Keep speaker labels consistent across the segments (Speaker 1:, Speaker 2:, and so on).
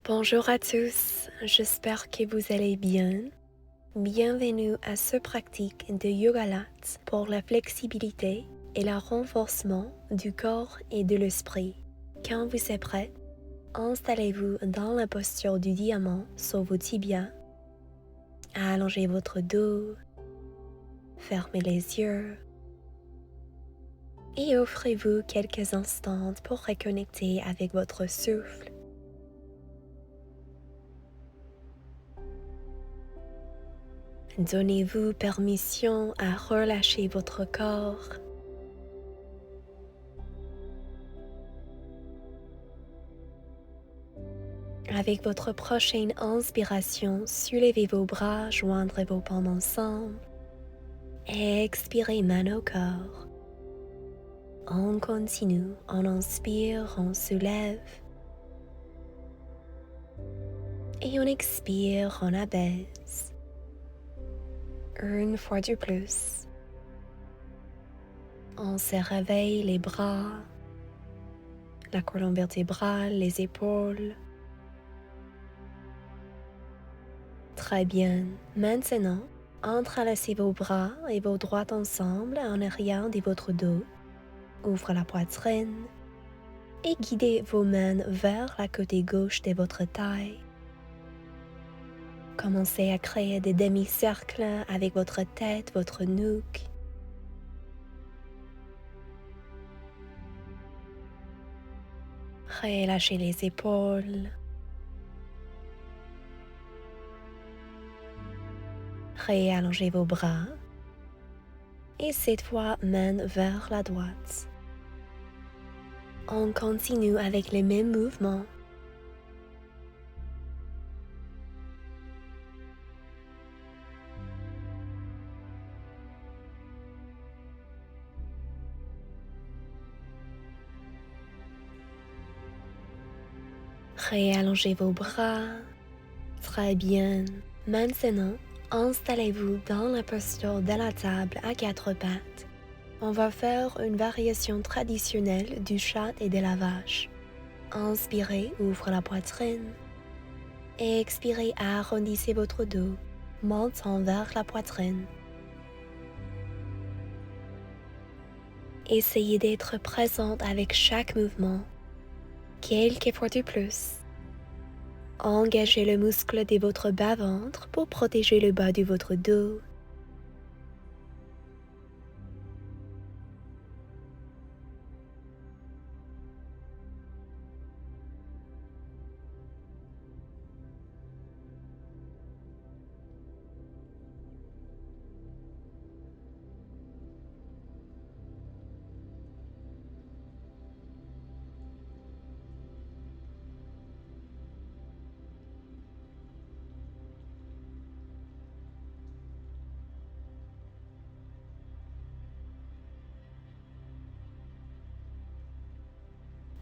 Speaker 1: Bonjour à tous, j'espère que vous allez bien. Bienvenue à ce pratique de Yoga Lat pour la flexibilité et le renforcement du corps et de l'esprit. Quand vous êtes prêt, installez-vous dans la posture du diamant sur vos tibias. Allongez votre dos, fermez les yeux et offrez-vous quelques instants pour reconnecter avec votre souffle. Donnez-vous permission à relâcher votre corps. Avec votre prochaine inspiration, soulevez vos bras, joindrez vos paumes ensemble. Expirez main au corps. On continue, on inspire, on soulève. Et on expire, on abaisse. Une fois de plus. On se réveille les bras, la colonne vertébrale, les épaules. Très bien. Maintenant, entrelacez vos bras et vos doigts ensemble en arrière de votre dos. Ouvrez la poitrine et guidez vos mains vers la côté gauche de votre taille. Commencez à créer des demi-cercles avec votre tête, votre nuque. Relâchez les épaules. Réallongez vos bras. Et cette fois, main vers la droite. On continue avec les mêmes mouvements. Réallongez vos bras. Très bien. Maintenant, installez-vous dans la posture de la table à quatre pattes. On va faire une variation traditionnelle du chat et de la vache. Inspirez, ouvre la poitrine. Expirez, arrondissez votre dos, montant vers la poitrine. Essayez d'être présente avec chaque mouvement, quelques fois de plus. Engagez le muscle de votre bas-ventre pour protéger le bas de votre dos.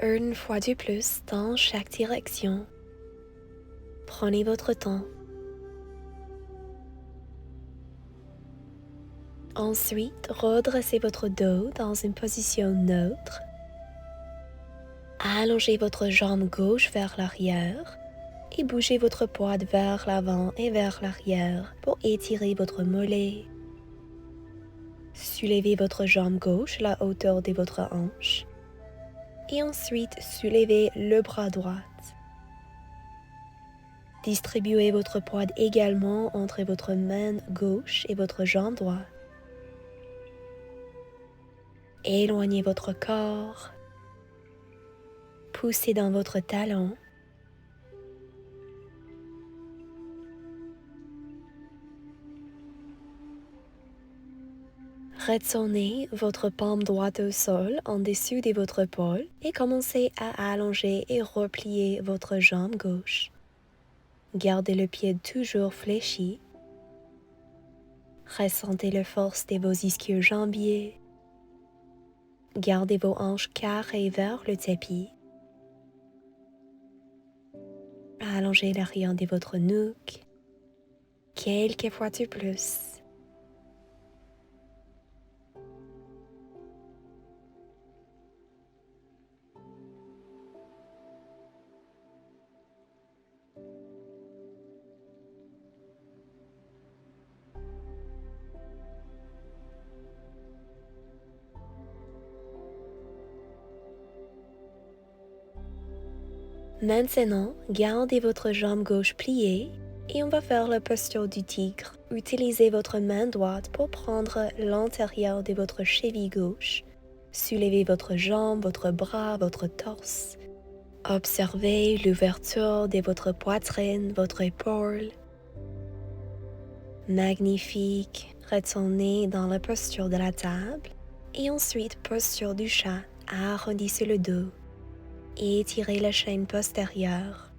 Speaker 1: Une fois de plus dans chaque direction. Prenez votre temps. Ensuite, redressez votre dos dans une position neutre. Allongez votre jambe gauche vers l'arrière et bougez votre poids vers l'avant et vers l'arrière pour étirer votre mollet. Soulevez votre jambe gauche à la hauteur de votre hanche et ensuite soulevez le bras droit. Distribuez votre poids également entre votre main gauche et votre jambe droite. Éloignez votre corps. Poussez dans votre talon. Retournez votre paume droite au sol en dessous de votre épaule et commencez à allonger et replier votre jambe gauche. Gardez le pied toujours fléchi. Ressentez la force de vos ischio-jambiers. Gardez vos hanches carrées vers le tapis. Allongez l'arrière de votre nuque. Quelques fois de plus. Maintenant, gardez votre jambe gauche pliée et on va faire la posture du tigre. Utilisez votre main droite pour prendre l'intérieur de votre cheville gauche. Soulevez votre jambe, votre bras, votre torse. Observez l'ouverture de votre poitrine, votre épaule. Magnifique. Retournez dans la posture de la table et ensuite posture du chat. Arrondissez le dos et étirez la chaîne postérieure.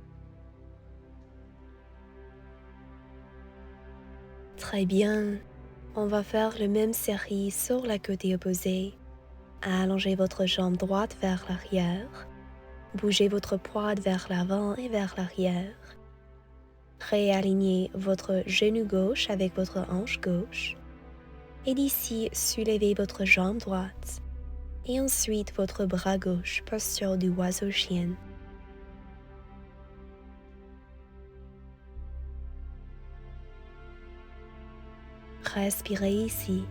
Speaker 1: Très bien. On va faire la même série sur la côté opposé. Allongez votre jambe droite vers l'arrière. Bougez votre poids vers l'avant et vers l'arrière. Réalignez votre genou gauche avec votre hanche gauche. Et d'ici, soulevez votre jambe droite. Et ensuite votre bras gauche, posture du oiseau-chien. Respirez ici.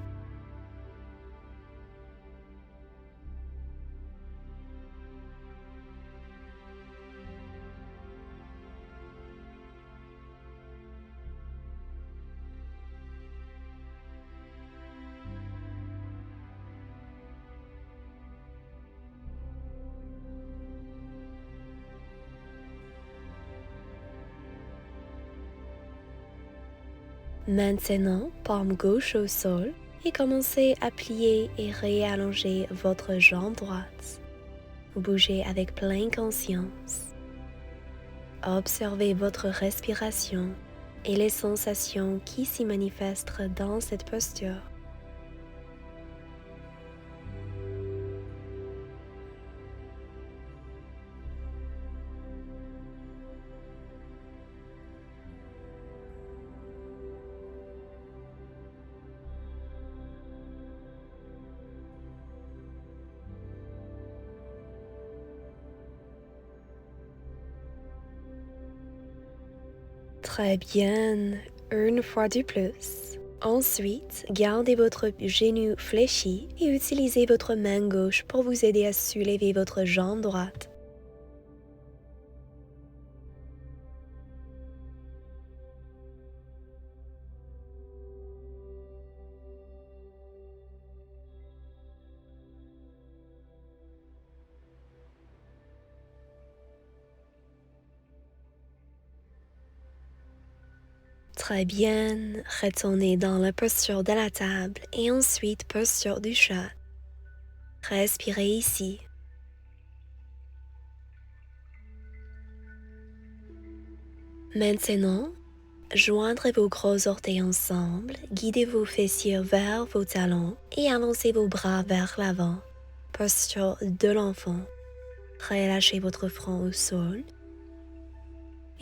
Speaker 1: Maintenant, paume gauche au sol et commencez à plier et réallonger votre jambe droite. Bougez avec pleine conscience. Observez votre respiration et les sensations qui s'y manifestent dans cette posture. Très bien, une fois de plus. Ensuite, gardez votre genou fléchi et utilisez votre main gauche pour vous aider à soulever votre jambe droite. Très bien, retournez dans la posture de la table et ensuite posture du chat. Respirez ici. Maintenant, joindre vos gros orteils ensemble, guidez vos fessiers vers vos talons et avancez vos bras vers l'avant. Posture de l'enfant. Relâchez votre front au sol.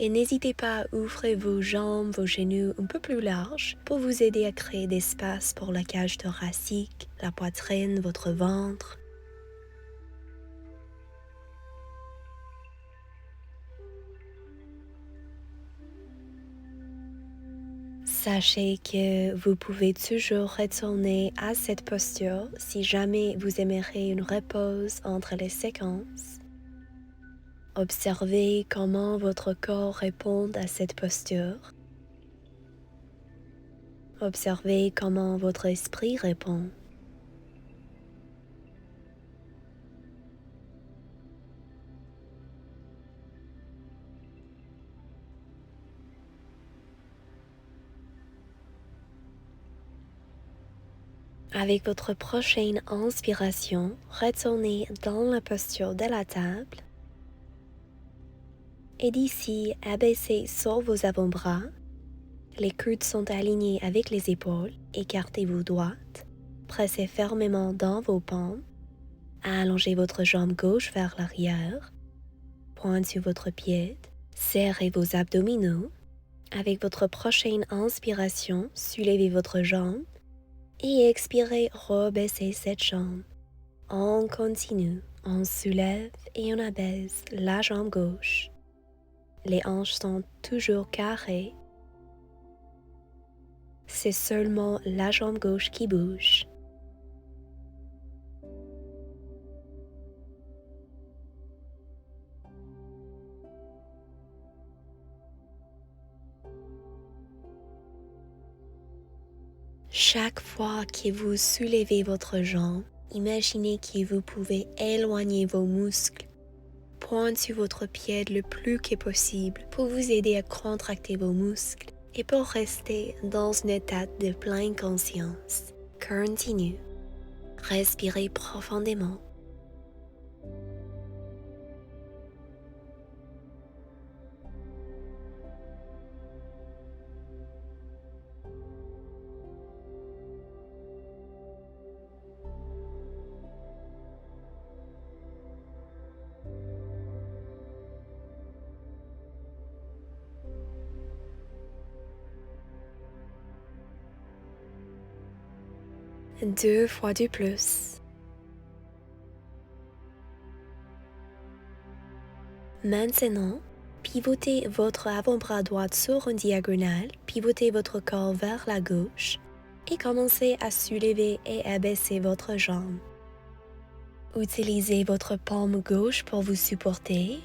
Speaker 1: Et n'hésitez pas à ouvrir vos jambes, vos genoux un peu plus larges pour vous aider à créer d'espace pour la cage thoracique, la poitrine, votre ventre. Sachez que vous pouvez toujours retourner à cette posture si jamais vous aimeriez une repose entre les séquences. Observez comment votre corps répond à cette posture. Observez comment votre esprit répond. Avec votre prochaine inspiration, retournez dans la posture de la table. Et d'ici, abaissez sur vos avant-bras. Les coudes sont alignés avec les épaules. Écartez vos droites. Pressez fermement dans vos palmes. Allongez votre jambe gauche vers l'arrière. Pointe sur votre pied. Serrez vos abdominaux. Avec votre prochaine inspiration, soulevez votre jambe. Et expirez, rebaissez cette jambe. On continue, on soulève et on abaisse la jambe gauche. Les hanches sont toujours carrées. C'est seulement la jambe gauche qui bouge. Chaque fois que vous soulevez votre jambe, imaginez que vous pouvez éloigner vos muscles. Pointe sur votre pied le plus que possible pour vous aider à contracter vos muscles et pour rester dans un état de pleine conscience. Continue. Respirez profondément. Deux fois de plus. Maintenant, pivotez votre avant-bras droit sur une diagonale, pivotez votre corps vers la gauche et commencez à soulever et abaisser votre jambe. Utilisez votre paume gauche pour vous supporter,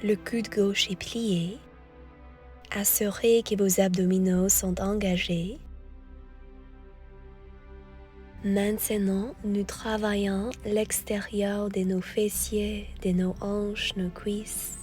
Speaker 1: le coude gauche est plié. Assurez que vos abdominaux sont engagés. Maintenant, nous travaillons l'extérieur de nos fessiers, de nos hanches, nos cuisses.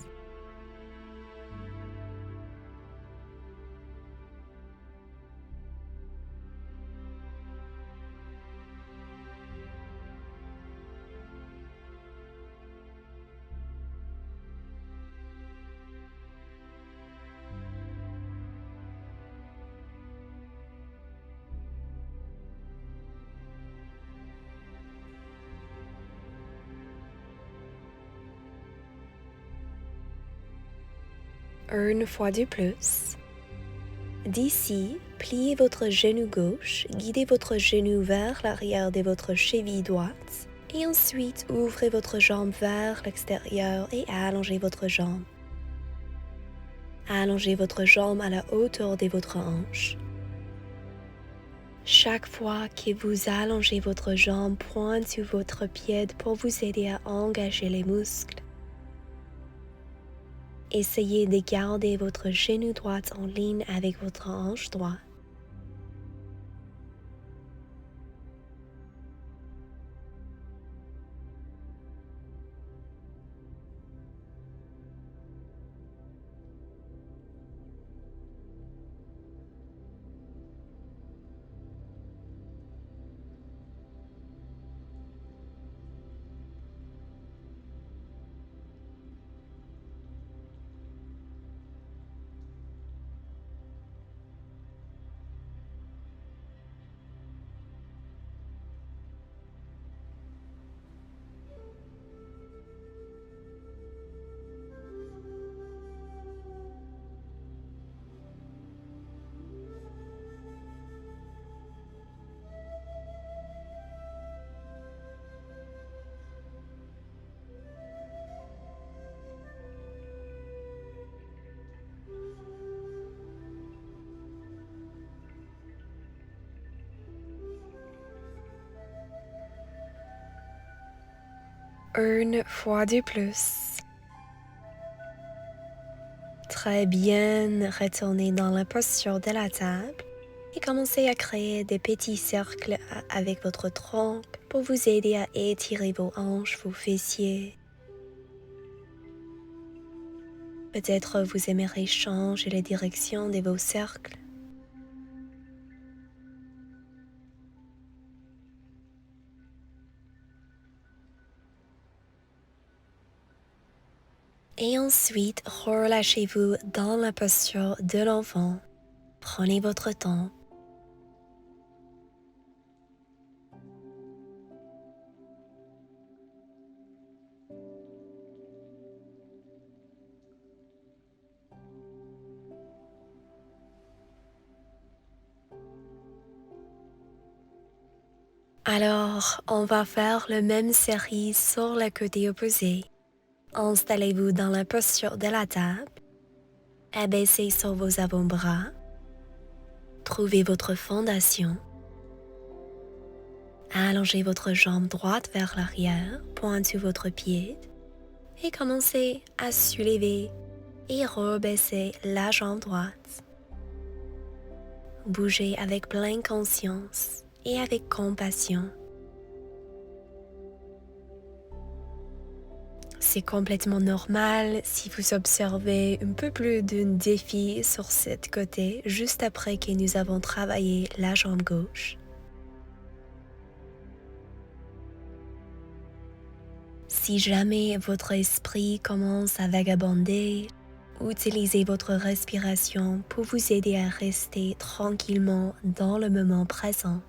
Speaker 1: Une fois de plus. D'ici, pliez votre genou gauche, guidez votre genou vers l'arrière de votre cheville droite et ensuite ouvrez votre jambe vers l'extérieur et allongez votre jambe. Allongez votre jambe à la hauteur de votre hanche. Chaque fois que vous allongez votre jambe, pointe sur votre pied pour vous aider à engager les muscles. Essayez de garder votre genou droit en ligne avec votre hanche droite. Une fois de plus. Très bien, retournez dans la posture de la table et commencez à créer des petits cercles avec votre tronc pour vous aider à étirer vos hanches, vos fessiers. Peut-être vous aimerez changer la direction de vos cercles. Et ensuite, relâchez-vous dans la posture de l'enfant. Prenez votre temps. Alors, on va faire la même série sur le côté opposé. Installez-vous dans la posture de la table. Abaissez sur vos avant-bras. Trouvez votre fondation. Allongez votre jambe droite vers l'arrière, pointe sur votre pied et commencez à soulever et rebaisser la jambe droite. bougez avec pleine conscience et avec compassion. C'est complètement normal si vous observez un peu plus d'un défi sur cette côté juste après que nous avons travaillé la jambe gauche. Si jamais votre esprit commence à vagabonder, utilisez votre respiration pour vous aider à rester tranquillement dans le moment présent.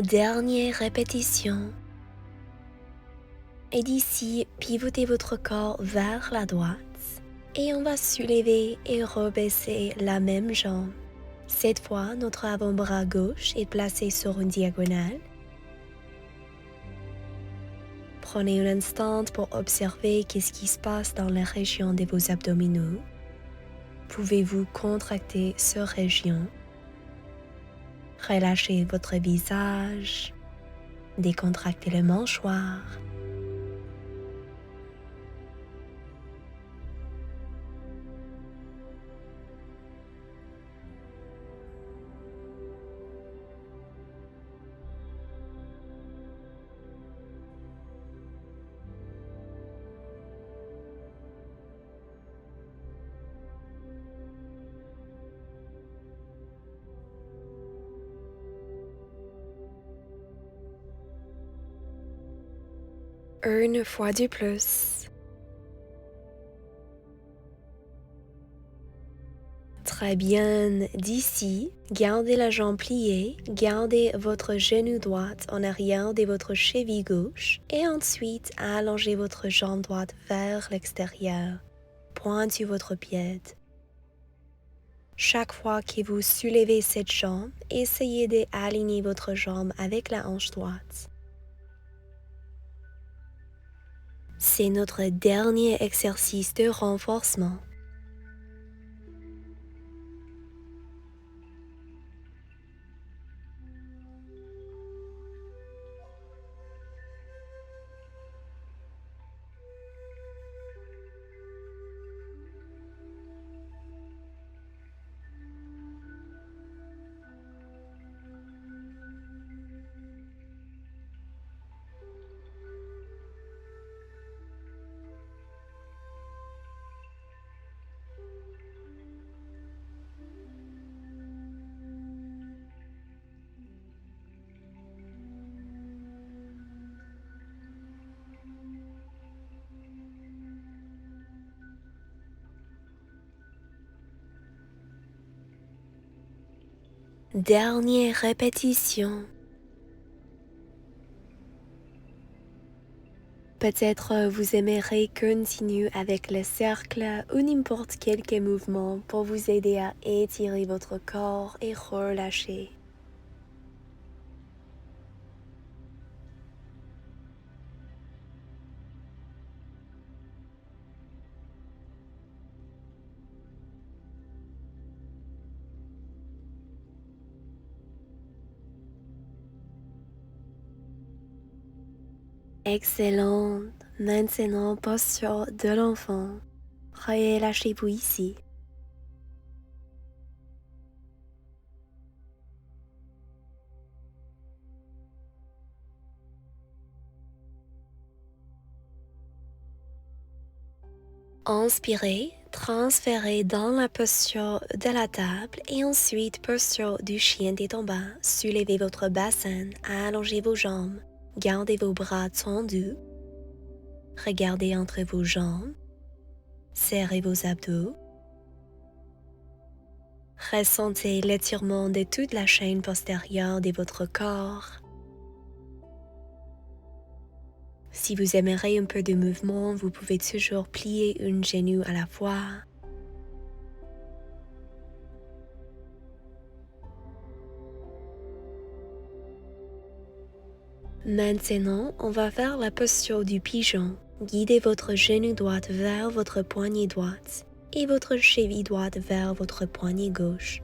Speaker 1: Dernière répétition. Et d'ici, pivotez votre corps vers la droite et on va soulever et rebaisser la même jambe. Cette fois, notre avant-bras gauche est placé sur une diagonale. Prenez un instant pour observer qu'est-ce qui se passe dans la région de vos abdominaux. Pouvez-vous contracter cette région? Relâchez votre visage, décontractez le mâchoire. Une fois de plus. Très bien, d'ici, gardez la jambe pliée, gardez votre genou droit en arrière de votre cheville gauche et ensuite allongez votre jambe droite vers l'extérieur. Pointez votre pied. Chaque fois que vous soulevez cette jambe, essayez d'aligner votre jambe avec la hanche droite. C'est notre dernier exercice de renforcement. Dernière répétition. Peut-être vous aimerez continuer avec le cercle ou n'importe quel mouvement pour vous aider à étirer votre corps et relâcher. Excellent. Maintenant, posture de l'enfant. Relâchez-vous ici. Inspirez, transférez dans la posture de la table et ensuite posture du chien tête en bas. Soulevez votre bassin, allongez vos jambes, gardez vos bras tendus. Regardez entre vos jambes, serrez vos abdos. Ressentez l'étirement de toute la chaîne postérieure de votre corps. Si vous aimeriez un peu de mouvement, vous pouvez toujours plier un genou à la fois. Maintenant, on va faire la posture du pigeon. Guidez votre genou droit vers votre poignet droite et votre cheville droite vers votre poignet gauche.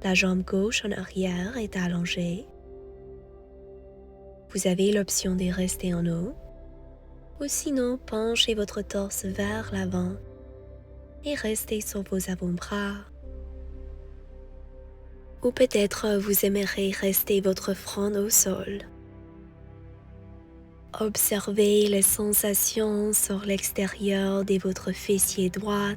Speaker 1: La jambe gauche en arrière est allongée. Vous avez l'option de rester en haut, ou sinon penchez votre torse vers l'avant et restez sur vos avant-bras. Ou peut-être vous aimeriez rester votre front au sol. Observez les sensations sur l'extérieur de votre fessier droit.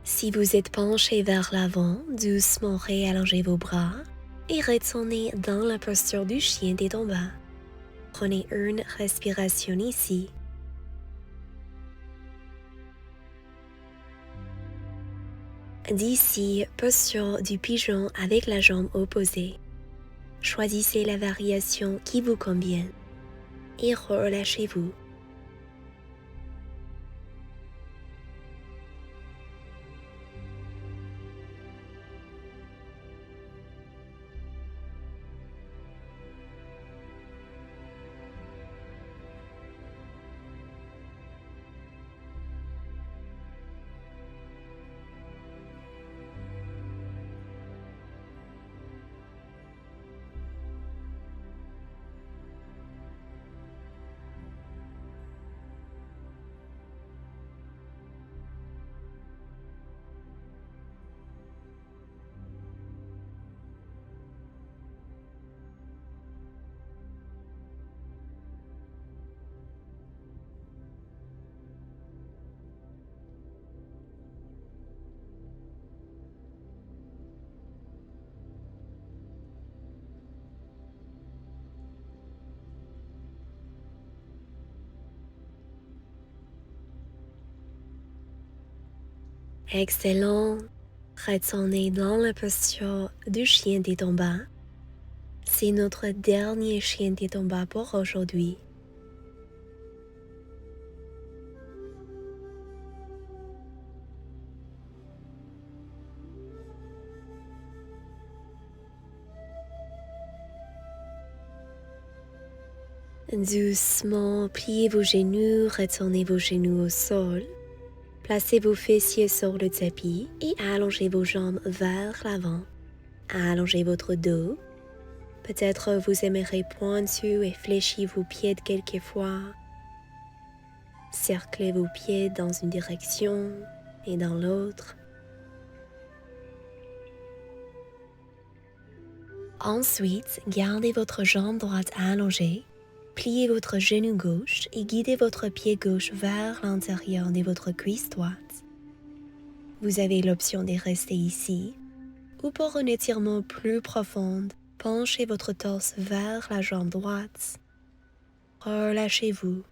Speaker 1: Si vous êtes penché vers l'avant, doucement réallongez vos bras et retournez dans la posture du chien tête en bas. Prenez une respiration ici. D'ici, posture du pigeon avec la jambe opposée. Choisissez la variation qui vous convient et relâchez-vous. Excellent. Retournez dans la posture du chien tête en bas. C'est notre dernier chien tête en bas pour aujourd'hui. Doucement, pliez vos genoux, retournez vos genoux au sol. Placez vos fessiers sur le tapis et allongez vos jambes vers l'avant. Allongez votre dos. Peut-être vous aimeriez pointu et fléchir vos pieds quelquefois. Cerclez vos pieds dans une direction et dans l'autre. Ensuite, gardez votre jambe droite allongée. Pliez votre genou gauche et guidez votre pied gauche vers l'intérieur de votre cuisse droite. Vous avez l'option de rester ici, ou pour un étirement plus profond, penchez votre torse vers la jambe droite. Relâchez-vous.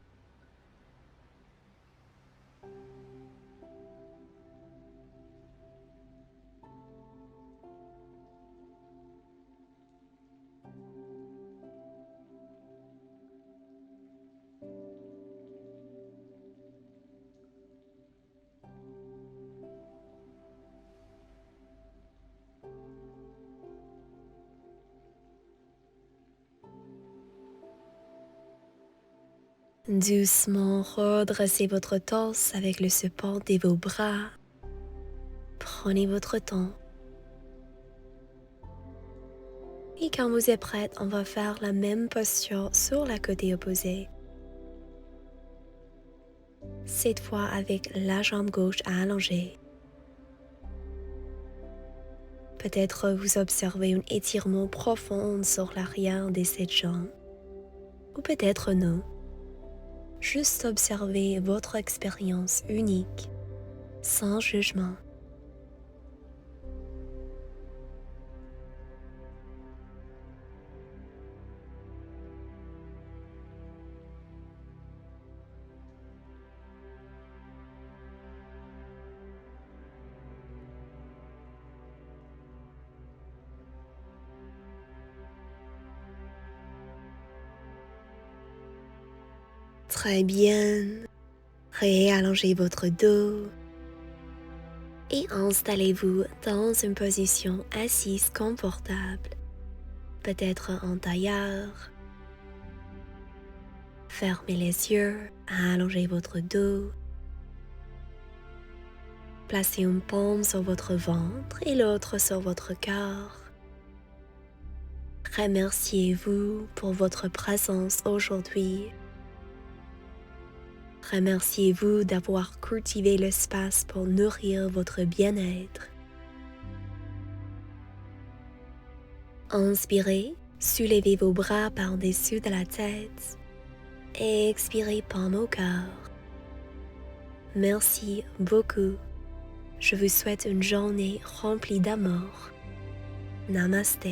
Speaker 1: Doucement redressez votre torse avec le support de vos bras. Prenez votre temps. Et quand vous êtes prête, on va faire la même posture sur la côté opposée. Cette fois avec la jambe gauche allongée. Peut-être vous observez un étirement profond sur l'arrière de cette jambe. ou peut-être non. Juste observez votre expérience unique, sans jugement. Très bien. Réallongez votre dos et installez-vous dans une position assise confortable, peut-être en tailleur. Fermez les yeux, allongez votre dos. Placez une paume sur votre ventre et l'autre sur votre cœur. Remerciez-vous pour votre présence aujourd'hui. Remerciez-vous d'avoir cultivé l'espace pour nourrir votre bien-être. Inspirez, soulevez vos bras par-dessus de la tête et expirez paume au cœur. Merci beaucoup. Je vous souhaite une journée remplie d'amour. Namaste.